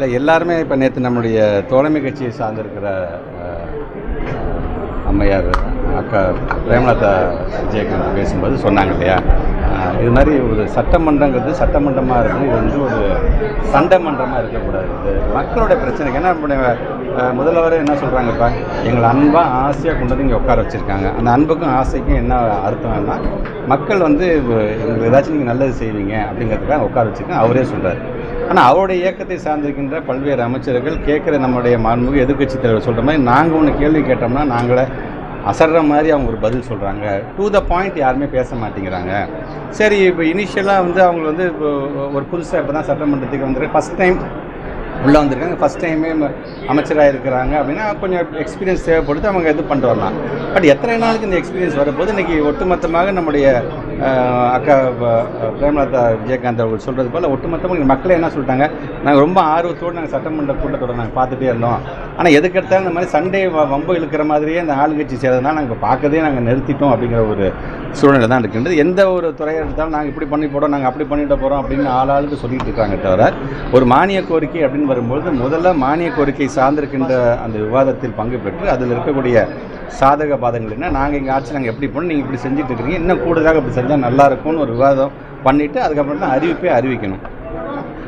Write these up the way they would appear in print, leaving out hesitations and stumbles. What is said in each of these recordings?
இல்லை எல்லாருமே இப்போ நேற்று நம்முடைய தோழமை கட்சியை சார்ந்திருக்கிற அம்மையார் அக்கா பிரேமலதா விஜயகாந்த் பேசும்போது சொன்னாங்க இல்லையா, இது மாதிரி ஒரு சட்டமன்றங்கிறது சட்டமன்றமாக இருக்கும், இது வந்து ஒரு சண்டை மன்றமாக இருக்கக்கூடாது. இது மக்களோட பிரச்சனைக்கு ஏன்னா நம்முடைய முதல்வர் என்ன சொல்கிறாங்கப்பா, எங்களை அன்பாக ஆசையாக கொண்டு வந்து இங்கே உட்கார வச்சுருக்காங்க. அந்த அன்புக்கும் ஆசைக்கும் என்ன அர்த்தம்னா, மக்கள் வந்து எங்களுக்கு ஏதாச்சும் நீங்கள் நல்லது செய்வீங்க அப்படிங்கிறதுக்காக உட்கார வச்சுருக்கேன் அவரே சொல்கிறார். ஆனால் அவருடைய இயக்கத்தை சார்ந்திருக்கின்ற பல்வேறு அமைச்சர்கள் கேட்குற நம்முடைய மாண்புமிகு எதிர்க்கட்சி தலைவர் சொல்கிற மாதிரி நாங்கள் ஒன்று கேள்வி கேட்டோம்னா நாங்களே அசர்ற மாதிரி அவங்க ஒரு பதில் சொல்கிறாங்க. டு த பாயிண்ட் யாருமே பேச மாட்டேங்கிறாங்க. சரி, இப்போ இனிஷியலாக வந்து அவங்க வந்து இப்போ ஒரு புதுசாக இப்போ தான் சட்டமன்றத்துக்கு வந்துருக்கு, ஃபஸ்ட் டைம் உள்ளே வந்திருக்காங்க, ஃபஸ்ட் டைமே அமைச்சராக இருக்கிறாங்க அப்படின்னா கொஞ்சம் எக்ஸ்பீரியன்ஸ் தேவைப்படுது, அவங்க இது பண்ணிட்டு வரலாம். பட் எத்தனை நாளுக்கு இந்த எக்ஸ்பீரியன்ஸ் வரப்போது? இன்றைக்கி ஒட்டுமொத்தமாக நம்முடைய அக்கா பிரேமலதா விஜயகாந்த் அவர்கள் சொல்கிறது போல் ஒட்டுமொத்தமாக மக்களே என்ன சொல்லிட்டாங்க, நாங்கள் ரொம்ப ஆர்வத்தோடு நாங்கள் சட்டமன்ற கூட்டத்தோடு நாங்கள் பார்த்துட்டே இருந்தோம். ஆனால் எதுக்கெடுத்தாலும் இந்த மாதிரி சண்டே வம்பு இழுக்கிற மாதிரியே இந்த ஆளுங்கட்சி செய்கிறதுனால நாங்கள் இப்போ பார்க்கறதே நாங்கள் நிறுத்திட்டோம் அப்படிங்கிற ஒரு சூழ்நிலை தான் இருக்கின்றது. எந்த ஒரு துறையை எடுத்தாலும் நாங்கள் இப்படி பண்ணி போகிறோம், நாங்கள் அப்படி பண்ணிட்டு போகிறோம் அப்படின்னு ஆளாளுக்கு சொல்லிட்டு இருக்காங்க தவிர ஒரு மானிய கோரிக்கை அப்படின்னு வரும்பொழுது முதல்ல மானிய கோரிக்கை சார்ந்திருக்கின்ற அந்த விவாதத்தில் பங்கு பெற்று அதில் இருக்கக்கூடிய சாதக பாதங்கள் என்ன, நாங்கள் எங்கள் ஆட்சி நாங்கள் எப்படி பண்ணணும், நீங்கள் இப்படி செஞ்சுட்டு இருக்கிறீங்க, இன்னும் கூடுதலாக இப்படி செஞ்சால் நல்லாயிருக்கும்னு ஒரு விவாதம் பண்ணிவிட்டு அதுக்கப்புறம் தான் அறிவிப்பே அறிவிக்கணும்.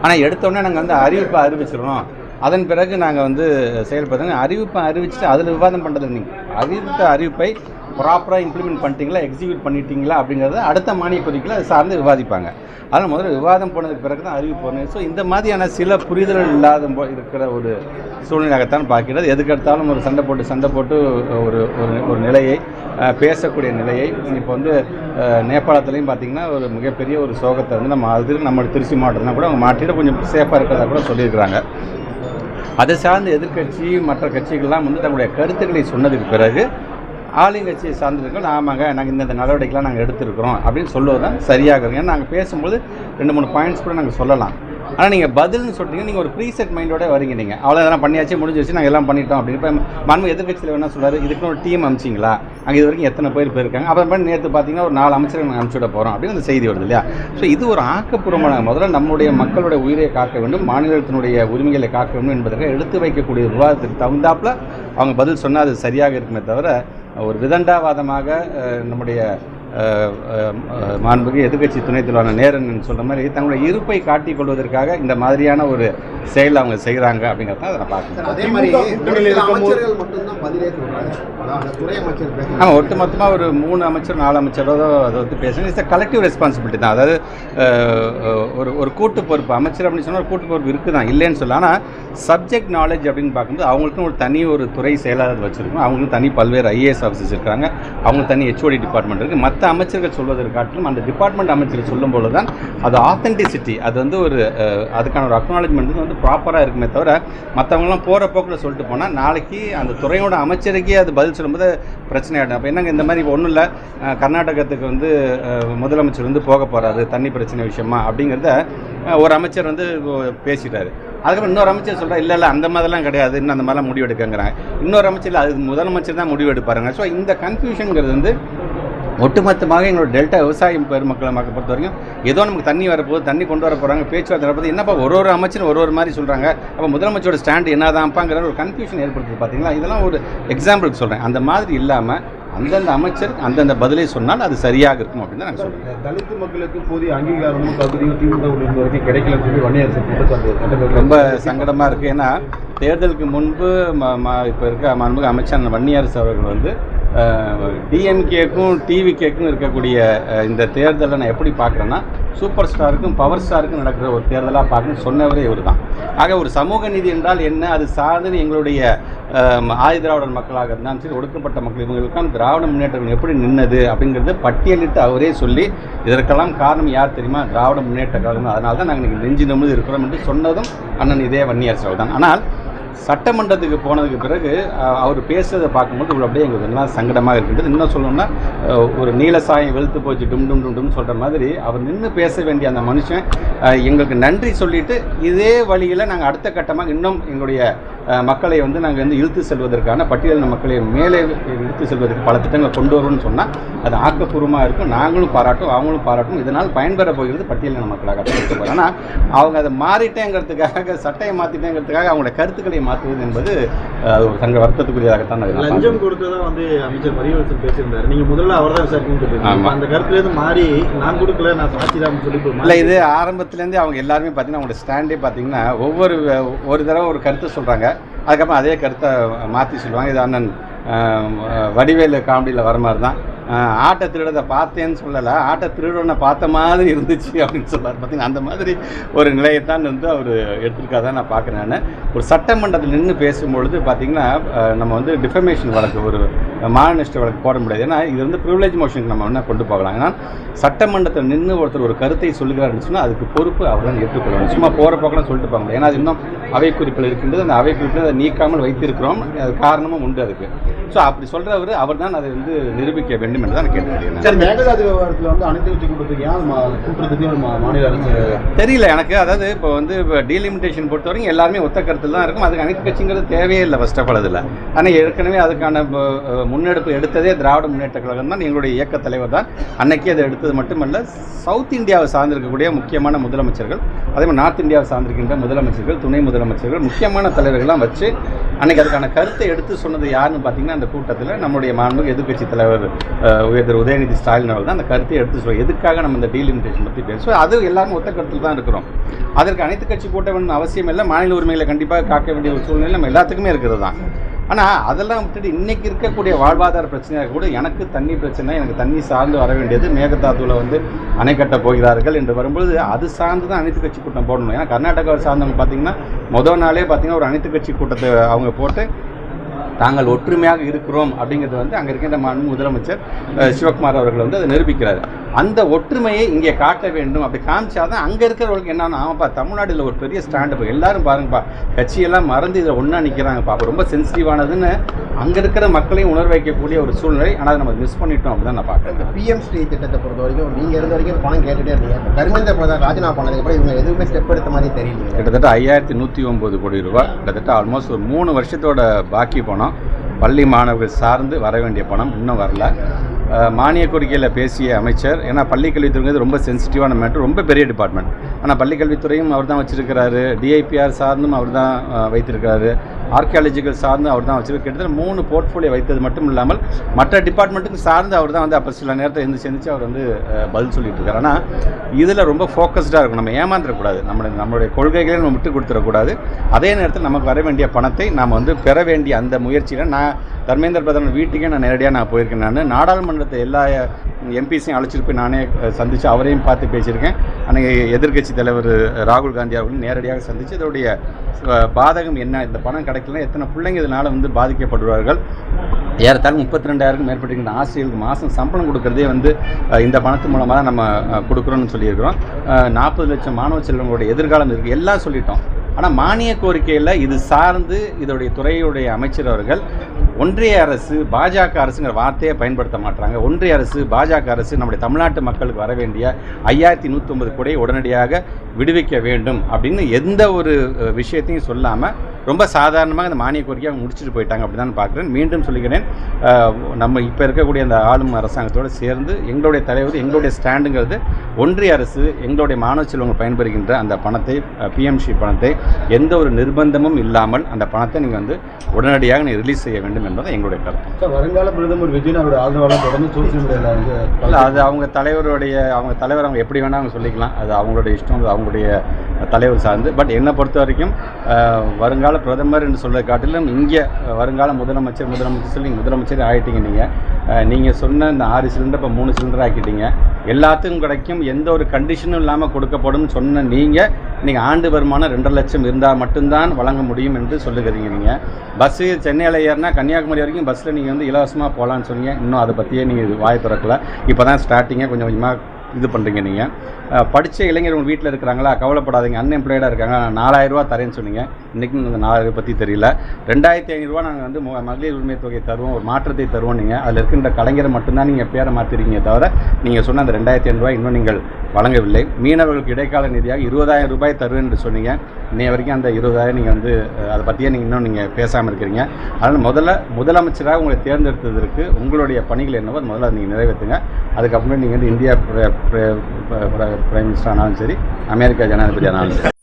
ஆனால் எடுத்தோடனே நாங்கள் வந்து அறிவிப்பை அறிவிச்சிடணும், அதன் பிறகு நாங்கள் வந்து செயல்படுறோங்க. அறிவிப்பை அறிவிச்சுட்டு அதில் விவாதம் பண்ணுறது நீங்கள் அறிவிப்பை ப்ராப்பராக இம்ப்ளிமெண்ட் பண்ணிட்டீங்களா, எக்ஸிக்யூட் பண்ணிட்டீங்களா அப்படிங்கிறத அடுத்த மானிய கோரிக்கையில் அதை சார்ந்து விவாதிப்பாங்க. அதனால் முதல்ல விவாதம் போனதுக்கு பிறகு தான் அறிவிப்பு போகணும். ஸோ இந்த மாதிரியான சில புரிதல்கள் இல்லாத இருக்கிற ஒரு சூழ்நிலையாகத்தான் பார்க்கிறது. எதுக்கெடுத்தாலும் ஒரு சண்டை போட்டு ஒரு ஒரு நிலையை பேசக்கூடிய நிலையை இப்போ வந்து நேபாளத்துலேயும் பார்த்திங்கன்னா ஒரு மிகப்பெரிய ஒரு சோகத்தை வந்து நம்ம திருச்சி மாவட்டத்தில் கூட அவங்க மாட்டிட்டு கொஞ்சம் சேஃபாக இருக்கிறதா கூட சொல்லியிருக்கிறாங்க. அதை சார்ந்த எதிர்கட்சி மற்ற கட்சிகள்லாம் வந்து தங்களுடைய கருத்துக்களை சொன்னதுக்கு பிறகு ஆளுங்கட்சியை சார்ந்திருக்கோம், ஆமாங்க நாங்கள் இந்த நடவடிக்கைலாம் நாங்கள் எடுத்துருக்கிறோம் அப்படின்னு சொல்லுவது தான் சரியாக இருக்கும். ஏன்னா நாங்கள் பேசும்போது 2-3 பாயிண்ட்ஸ் கூட நாங்கள் சொல்லலாம். ஆனால் நீங்கள் பதில்னு சொல்லிட்டீங்கன்னா நீங்கள் ஒரு ப்ரீசெட் மைண்டோட வரீங்க. நீங்கள் அவ்வளோ இதெல்லாம் பண்ணியாச்சு, முடிஞ்சு வச்சு நாங்கள் எல்லாம் பண்ணிட்டோம் அப்படின்னு. இப்போ மன்ம எதிர்கட்சியில் என்ன சொல்கிறார், இதுக்கு ஒரு டீம் அமிச்சிங்களா, அங்கே இது வரைக்கும் எத்தனை பேர் போயிருக்காங்க, அப்புறம் நேற்று பார்த்தீங்கன்னா ஒரு 4 அமைச்சர்கள் நாங்கள் அனுப்பிச்சுட போகிறோம் அப்படின்னு அந்த செய்தி வருது இல்லையா. ஸோ இது ஒரு ஆக்கப்பூர்வமான, முதல்ல நம்முடைய மக்களுடைய உயிரை காக்க வேண்டும், மாநிலத்தினுடைய உரிமைகளை காக்க வேண்டும் என்பதற்காக எடுத்து வைக்கக்கூடிய விவாதத்துக்கு தகுந்தாப்பில் அவங்க பதில் சொன்னால் அது சரியாக இருக்குமே தவிர ஒரு விதண்டாவாதமாக நம்முடைய மாண்புக்கு எதிர்கட்சி துணைத் தலைவரான நேரன் சொல்கிற மாதிரி தங்களுடைய இருப்பை காட்டிக் கொள்வதற்காக இந்த மாதிரியான ஒரு செயல் அவங்க செய்கிறாங்க அப்படிங்கிறத அதை நான் பார்க்கணும். அதே மாதிரி ஆமாம், ஒட்டுமொத்தமாக ஒரு 3 அமைச்சர் 4 அமைச்சரோட அதை வந்து பேசணும். இட்ஸ் கலெக்டிவ் ரெஸ்பான்சிபிலிட்டி தான். அதாவது ஒரு கூட்டு பொறுப்பு, அமைச்சர் அப்படின்னு சொன்னால் ஒரு கூட்டு பொறுப்பு இருக்குது தான், இல்லைன்னு சொல்லலாம். ஆனால் சப்ஜெக்ட் நாலேஜ் அப்படின்னு பார்க்கும்போது அவங்களுக்கும் ஒரு துறை செயலாளர் வச்சுருக்கோம், அவங்களுக்கும் தனி பல்வேறு ஐஏஎஸ் ஆஃபீஸர்ஸ் இருக்காங்க, அவங்களுக்கு தனி ஹெச்ஓடி டிபார்ட்மெண்ட் இருக்குது. மற்ற அமைச்சர்கள் சொல்வதற்கு காட்டிலும் அந்த டிபார்ட்மெண்ட் அமைச்சர்கள் சொல்லும்போது தான் அது ஆத்தென்டிசிட்டி, அது வந்து ஒரு அதுக்கான ஒரு அக்னாலஜ்மெண்ட் வந்து ப்ராப்பராக இருக்குமே தவிர மற்றவங்களாம் போகிற போக்கில் சொல்லிட்டு போனால் நாளைக்கு அந்த துறையோட அமைச்சருக்கே அது பதில் சொல்லும்போது பிரச்சனை ஆகிடும். அப்போ என்னங்க இந்த மாதிரி ஒன்றும் இல்லை, கர்நாடகத்துக்கு வந்து முதலமைச்சர் வந்து போக போகிறாரு தண்ணி பிரச்சனை விஷயமா அப்படிங்கிறத ஒரு அமைச்சர் வந்து பேசிட்டாரு. அதுக்கப்புறம் இன்னொரு அமைச்சர் சொல்கிறா இல்லை அந்த மாதிரிலாம் கிடையாது, இன்னும் அந்த மாதிரிலாம் முடிவு எடுக்கங்கிறாங்க. இன்னொரு அமைச்சர் அது முதலமைச்சர் தான் முடிவு எடுப்பாருங்க. ஸோ இந்த கன்ஃபியூஷனுங்கிறது வந்து ஒட்டுமொத்தமாக எங்களோட டெல்டா விவசாயம் பெருமக்களை பொறுத்த வரைக்கும் ஏதோ நமக்கு தண்ணி வரப்போகுது, தண்ணி கொண்டு வர போகிறாங்க, பேச்சுவார்த்தை வரப்போது, என்னப்பா ஒரு அமைச்சர் ஒரு மாதிரி சொல்கிறாங்க, அப்போ முதலமைச்சரோட ஸ்டாண்டு என்னதான்ப்பாங்கிற ஒரு கன்ஃபியூஷன் ஏற்படுத்துது பார்த்தீங்களா. இதெல்லாம் ஒரு எக்ஸாம்பிளுக்கு சொல்கிறேன். அந்த மாதிரி இல்லாமல் அந்தந்த அமைச்சர் அந்தந்த பதிலை சொன்னால் அது சரியாக இருக்கும் அப்படின்னு தான் நாங்கள் சொல்கிறேன். தலித்து மக்களுக்கு போதிய அங்கீகாரமும் தகுதியும் திமுக வரைக்கும் கிடைக்கலன்னு சொல்லி வன்னியரசு ரொம்ப சங்கடமாக இருக்குது. ஏன்னா தேர்தலுக்கு முன்பு இப்போ இருக்க மாண்புமிகு அமைச்சர் வன்னியரசு அவர்கள் வந்து டிஎம்கேக்கும் டிவிகேக்கும் இருக்கக்கூடிய இந்த தேர்தலை நான் எப்படி பார்க்குறேன்னா சூப்பர் ஸ்டாருக்கும் பவர் ஸ்டாருக்கும் நடக்கிற ஒரு தேர்தலாக பார்க்கணும்னு சொன்னவரே இவர் தான். ஆக ஒரு சமூக நீதி என்றால் என்ன, அது சார்ந்து எங்களுடைய ஆதிதிராவிடர் மக்களாக இருந்தாலும் சரி, ஒடுக்கப்பட்ட மக்கள் இவங்களுக்கான திராவிட முன்னேற்றம் எப்படி நின்னது அப்படிங்கிறது பட்டியலிட்டு அவரே சொல்லி இதற்கெல்லாம் காரணம் யார் தெரியுமா, திராவிட முன்னேற்ற கழகம், அதனால தான் நாங்கள் நெஞ்சு நிமிர்ந்து இருக்கிறோம் என்று சொன்னதும் அண்ணன் இதே வன்னியரசு அவர்கள் தான். ஆனால் சட்டமன்றத்துக்கு போனதுக்கு பிறகு அவர் பேசுறதை பார்க்கும்போது இவ்வளோ அப்படியே எங்களுக்கு எல்லாம் சங்கடமாக இருக்கின்றது. இன்னும் சொல்லணும்னா ஒரு நீல சாயம் வெளுத்து போச்சு டும் சொல்கிற மாதிரி அவர் நின்று பேச வேண்டிய அந்த மனுஷன் எங்களுக்கு நன்றி சொல்லிவிட்டு இதே வழியில் நாங்கள் அடுத்த கட்டமாக இன்னும் எங்களுடைய மக்களை வந்து நாங்கள் வந்து இழுத்து செல்வதற்கான பட்டியலின மக்களை மேலே இழுத்து செல்வதற்கு பல திட்டங்களை கொண்டு வருவோம்னு சொன்னால் அது ஆக்கப்பூர்வமாக இருக்கும். நாங்களும் பாராட்டும், அவங்களும் பாராட்டும். இதனால் பயன்பெற போகிறது பட்டியலின மக்களாக. ஆனால் அவங்க அதை மாறிட்டேங்கிறதுக்காக, சட்டையை மாற்றிட்டேங்கிறதுக்காக அவங்களோட கருத்துக்களை மாற்றுவது என்பது ஒரு சங்க வருத்தத்துக்குரியதாகத்தான். லஞ்சம் கொடுத்ததான் வந்து அமைச்சர் மரியவசன் பேசியிருந்தார். நீங்கள் முதல்ல அவர் தான் விசாரிக்கணும். அந்த கருத்துலேருந்து மாறி நான் கொடுக்கல, நான் சாட்சி தான் சொல்லி இல்லை, இது ஆரம்பத்துலேருந்தே அவங்க எல்லாருமே பார்த்தீங்கன்னா அவங்களோட ஸ்டாண்டே பார்த்தீங்கன்னா ஒரு தடவை ஒரு கருத்தை சொல்கிறாங்க, அதுக்கப்புறம் அதே கருத்தை மாற்றி சொல்லுவாங்க. இது அண்ணன் வடிவேலு காமெடியில் வர மாதிரி தான். ஆட்டை திருடதை பார்த்தேன்னு சொல்லலை, ஆட்டை திருடனை பார்த்த மாதிரி இருந்துச்சு அப்படின்னு சொல்கிறார். பார்த்தீங்கன்னா அந்த மாதிரி ஒரு நிலையத்தான் வந்து அவர் எடுத்துருக்காதான் நான் பார்க்குறேன். நான் ஒரு சட்டமன்றத்தில் நின்று பேசும்பொழுது பார்த்திங்கன்னா நம்ம வந்து டிஃபமேஷன் வழக்கு, ஒரு மானநஷ்ட வழக்கு போட முடியாது. ஏன்னா இது வந்து ப்ரிவிலேஜ் மோஷனுக்கு நம்ம என்ன கொண்டு போகலாம். ஏன்னா சட்டமன்றத்தில் நின்று ஒருத்தர் ஒரு கருத்தை சொல்லுகிறாருன்னு சொன்னால் அதுக்கு பொறுப்பு அவர் தான் ஏற்றுக்கொள்ளணும். சும்மா போகிற போக்கெல்லாம் சொல்லிட்டு போக முடியாது. ஏன்னா அது இன்னும் அவை குறிப்பில் இருக்கின்றது. அந்த அவை குறிப்பில் அதை நீக்காமல் வைத்திருக்கிறோம், அது காரணமும் உண்டு அதுக்கு. ஸோ அப்படி சொல்கிறவர் அவர் தான் அதை வந்து நிரூபிக்க வேண்டும் என்று தான் கேட்கிறேன். சார், மேகதாது விவகாரத்தில் வந்து அனைத்து கட்சி கூட்டத்துக்கு ஏன் கூட்டுறதுக்கு மாநில அரசு தெரியல எனக்கு. அதாவது இப்போ வந்து இப்போ டீலிமிட்டேஷன் பொறுத்த வரைக்கும் எல்லாருமே ஒத்த கருத்தில் தான் இருக்கும். அதுக்கு அனைத்து கட்சிங்கிறது தேவையே இல்லை ஃபர்ஸ்ட் ஆஃப் ஆல். அதில் ஆனால் ஏற்கனவே அதுக்கான முன்னெடுப்பு எடுத்ததே திராவிட முன்னேற்ற கழகம் தான். எங்களுடைய இயக்க தலைவர் தான் அன்னைக்கு அதை எடுத்தது மட்டுமல்ல, சவுத் இந்தியாவை சார்ந்திருக்கக்கூடிய முக்கியமான முதலமைச்சர்கள், அதே மாதிரி நார்த் இந்தியாவை சார்ந்திருக்கின்ற முதலமைச்சர்கள், துணை முதலமைச்சர்கள், முக்கியமான தலைவர்கள்லாம் வச்சு அன்னைக்கு அதுக்கான கருத்தை எடுத்து சொன்னது யாருன்னு பார்த்தீங்கன்னா அந்த கூட்டத்தில் நம்முடைய மாண்புமிகு எதிர்க்கட்சி தலைவர் உதயநிதி ஸ்டாலின் அவர்கள் தான் அந்த கருத்தை எடுத்து சொல்லுவோம். எதுக்காக நம்ம இந்த டீலிமிட்டேஷன் பற்றி பேசுவோம், அது எல்லாரும் ஒத்த கருத்தில் தான் இருக்கிறோம். அதற்கு அனைத்து கட்சி கூட்ட வேண்டும் அவசியம் இல்லை. மாநில உரிமைகளை கண்டிப்பாக காக்க வேண்டிய ஒரு சூழ்நிலை நம்ம எல்லாத்துக்குமே இருக்கிறது தான். ஆனால் அதெல்லாம் விட்டுட்டு இன்றைக்கி இருக்கக்கூடிய வாழ்வாதார பிரச்சனையாக கூட எனக்கு தண்ணி பிரச்சனை, எனக்கு தண்ணி சார்ந்து வர வேண்டியது, மேகதாதுவில் வந்து அணை கட்ட போகிறார்கள் என்று வரும்பொழுது அது சார்ந்து தான் அனைத்து கட்சி கூட்டம் போடணும். ஏன்னா கர்நாடகாவை சார்ந்தவங்க பார்த்திங்கன்னா முதல் நாளே பார்த்திங்கன்னா ஒரு அனைத்து கட்சி கூட்டத்தை அவங்க போட்டு தாங்கள் ஒற்றுமையாக இருக்கிறோம் அப்படிங்கிறது வந்து அங்கே இருக்கின்ற முதலமைச்சர் சிவகுமார் அவர்கள் வந்து அதை நிரூபிக்கிறார். அந்த ஒற்றுமையை இங்கே காட்ட வேண்டும். அப்படி காமிச்சாதான் அங்கே இருக்கிறவர்களுக்கு என்னன்னா, ஆமாப்பா தமிழ்நாட்டில் ஒரு பெரிய ஸ்டாண்டப், எல்லாரும் பாருங்கப்பா கட்சியெல்லாம் மறந்து இதில் ஒன்றா நிற்கிறாங்கப்பா, அப்போ ரொம்ப சென்சிட்டிவானதுன்னு அங்கே இருக்கிற மக்களையும் உணர்வு வைக்கக்கூடிய ஒரு சூழ்நிலை. ஆனால் அதை நம்ம மிஸ் பண்ணிட்டோம் அப்படின்னு நான் பார்க்குறேன். PM ஸ்ரீ திட்டத்தை பொறுத்த வரைக்கும் நீங்கள் இருந்த வரைக்கும் பணம் கேட்டுகிட்டே இருந்தீங்க. தர்மேந்திர பிரதான் ராஜினாமா பண்ணதுக்கப்புறம் இவங்க எதுவுமே ஸ்டெப் எடுத்த மாதிரி தெரியல. கிட்டத்தட்ட 5109 கோடி ரூபாய், கிட்டத்தட்ட ஆல்மோஸ்ட் ஒரு 3 வருஷத்தோட பாக்கி பணம், பள்ளி மாணவர்கள் சார்ந்து வர வேண்டிய பணம் இன்னும் வரல. மானிய கோரிக்கையில் பேசிய அமைச்சர், ஏன்னா பள்ளிக்கல்வித்துறைங்கிறது ரொம்ப சென்சிட்டிவான மேட்டர், ரொம்ப பெரிய டிபார்ட்மெண்ட். ஆனால் பள்ளிக்கல்வித்துறையும் அவர் தான் வச்சுருக்கிறாரு, DIPR சார்ந்தும் அவர் தான் வைத்திருக்கிறாரு, ஆர்கியாலஜிக்கல் சார்ந்து அவர் தான் வச்சுருக்கு. கிட்டத்தட்ட 3 போர்ட்ஃபோலியோ வைத்தது மட்டும் இல்லாமல் மற்ற டிபார்ட்மெண்ட்டுக்கு சார்ந்து அவர் தான் வந்து அப்போ சில நேரத்தை செஞ்சு அவர் வந்து பதில் சொல்லிட்டு இருக்காரு. ஆனால் இதில் ரொம்ப ஃபோக்கஸ்டாக இருக்கும். நம்ம ஏமாந்துடக்கூடாது, நம்மளுடைய கொள்கைகளை நம்ம விட்டு கொடுத்துடக்கூடாது. அதே நேரத்தில் நமக்கு வர வேண்டிய பணத்தை நாம் வந்து பெற வேண்டிய அந்த முயற்சியில் தர்மேந்திர பிரதான் வீட்டுக்கே நேரடியாக போயிருக்கேன். நாடாளுமன்றத்தை எல்லா MPஸையும் அழைச்சிட்டு போய் நானே சந்தித்து அவரையும் பார்த்து பேசியிருக்கேன். அன்றைக்கி எதிர்க்கட்சி தலைவர் ராகுல் காந்தி அவர்களும் நேரடியாக சந்தித்து இதோடைய பாதகம் என்ன, இந்த பணம் கிடைக்கலன்னா எத்தனை பிள்ளைங்க இதனால் வந்து பாதிக்கப்படுவார்கள், ஏறத்தாழ 32,000க்கும் மேற்பட்டிருக்கிற ஆசிரியர்களுக்கு மாதம் சம்பளம் கொடுக்குறதே வந்து இந்த பணத்து மூலமாக தான் நம்ம கொடுக்குறோன்னு சொல்லியிருக்கிறோம். 40 லட்சம் மாணவ செல்வங்களுடைய எதிர்காலம் இருக்குது, எல்லாம் சொல்லிட்டோம். ஆனால் மானிய கோரிக்கையில் இது சார்ந்து இதோடைய துறையுடைய அமைச்சர் அவர்கள் ஒன்றிய அரசு பாஜக அரசுங்கிற வார்த்தையை பயன்படுத்த மாட்டாங்க. ஒன்றிய அரசு பாஜக அரசு நம்முடைய தமிழ்நாட்டு மக்களுக்கு வர வேண்டிய 5109 கோடியை உடனடியாக விடுவிக்க வேண்டும் அப்படின்னு எந்த ஒரு விஷயத்தையும் சொல்லாமல் ரொம்ப சாதாரணமாக இந்த மானிய கோரிக்கையை அவங்க முடிச்சுட்டு போயிட்டாங்க அப்படி தான் பார்க்குறேன். மீண்டும் சொல்லிக்கிறேன், நம்ம இப்போ இருக்கக்கூடிய அந்த ஆளும் அரசாங்கத்தோடு சேர்ந்து எங்களுடைய தலைவர், எங்களுடைய ஸ்டாண்டுங்கிறது ஒன்றிய அரசு எங்களுடைய மாணவ செல்வங்கள் பயன்பெறுகின்ற அந்த பணத்தை, PMC பணத்தை எந்த ஒரு நிர்பந்தமும் இல்லாமல் அந்த பணத்தை நீங்கள் வந்து உடனடியாக ரிலீஸ் செய்ய வேண்டும் என்பது எங்களுடைய கருத்து. சார், வருங்கால பிரதமர் விஜய் அவருடைய ஆதரவாளர் தொடர்ந்து சோசியல் மீடியாவில் வந்து இல்லை, அது அவங்க தலைவர் அவங்க எப்படி வேணால் அவங்க சொல்லிக்கலாம், அது அவங்களுடைய இஷ்டம், அது அவங்களுடைய தலைவர் சார்ந்து. பட் என்னை பொறுத்த வரைக்கும் வருங்கால பிரதமர் என்று சொல்றதை காட்டிலும் இங்கே வருங்கால முதலமைச்சர் சொல்லி முதலமைச்சர் ஆகிட்டீங்க. நீங்கள் சொன்ன இந்த 6 சிலிண்டர் இப்போ 3 சிலிண்டர் ஆக்கிட்டீங்க, எல்லாத்துக்கும் கிடைக்கும், எந்த ஒரு கண்டிஷனும் இல்லாமல் கொடுக்கப்படும் சொன்ன நீங்கள் ஆண்டு வருமானம் 2.5 லட்சம் இருந்தால் மட்டும்தான் வழங்க முடியும் என்று சொல்லுகிறீங்க. நீங்கள் பஸ்ஸு சென்னையில் ஏறினா கன்னியாகுமரி வரைக்கும் பஸ்ஸில் நீங்கள் வந்து இலவசமாக போகலான்னு சொன்னீங்க. இன்னும் அதை பற்றியே நீங்கள் வாய் திறக்கல. இப்போ தான் ஸ்டார்டிங்காக கொஞ்சம் கொஞ்சமாக இது பண்ணுறீங்க நீங்கள். படித்த இளைஞர் உங்கள் வீட்டில் இருக்கிறாங்களா, கவலைப்படாதீங்க, அன்எம்ப்ளாய்டாக இருக்காங்க, 4000 ரூபா தரேன்னு சொன்னீங்க. இன்றைக்கும் இந்த 4000 பற்றி தெரியல. 2500 ரூபா நாங்கள் வந்து மகளிர் உரிமை தொகை தருவோம், ஒரு மாற்றத்தை தருவோம். நீங்கள் அதில் இருக்கின்ற கலைஞரை மட்டும்தான் நீங்கள் பேரை மாற்றிருக்கீங்க தவிர நீங்கள் சொன்ன அந்த 2500 ரூபாய் இன்னும் நீங்கள் வழங்கவில்லை. மீனவர்களுக்கு இடைக்கால நிதியாக 20000 ரூபாய் தருவேன் என்று சொன்னீங்க. இன்னைய வரைக்கும் அந்த 20000 நீங்கள் வந்து அதை பற்றியே இன்னும் நீங்கள் பேசாமல் இருக்கிறீங்க. அதனால் முதலமைச்சராக உங்களை தேர்ந்தெடுத்ததற்கு உங்களுடைய பணிகள் என்னவோ அது முதல்ல நீங்கள் நிறைவேற்றுங்க. அதுக்கப்புறம் நீங்கள் வந்து இந்தியா பிரைம் மினிஸ்டர் ஆனாலும் சரி, அமெரிக்கா ஜனாதிபதி ஆனாலும் சரி.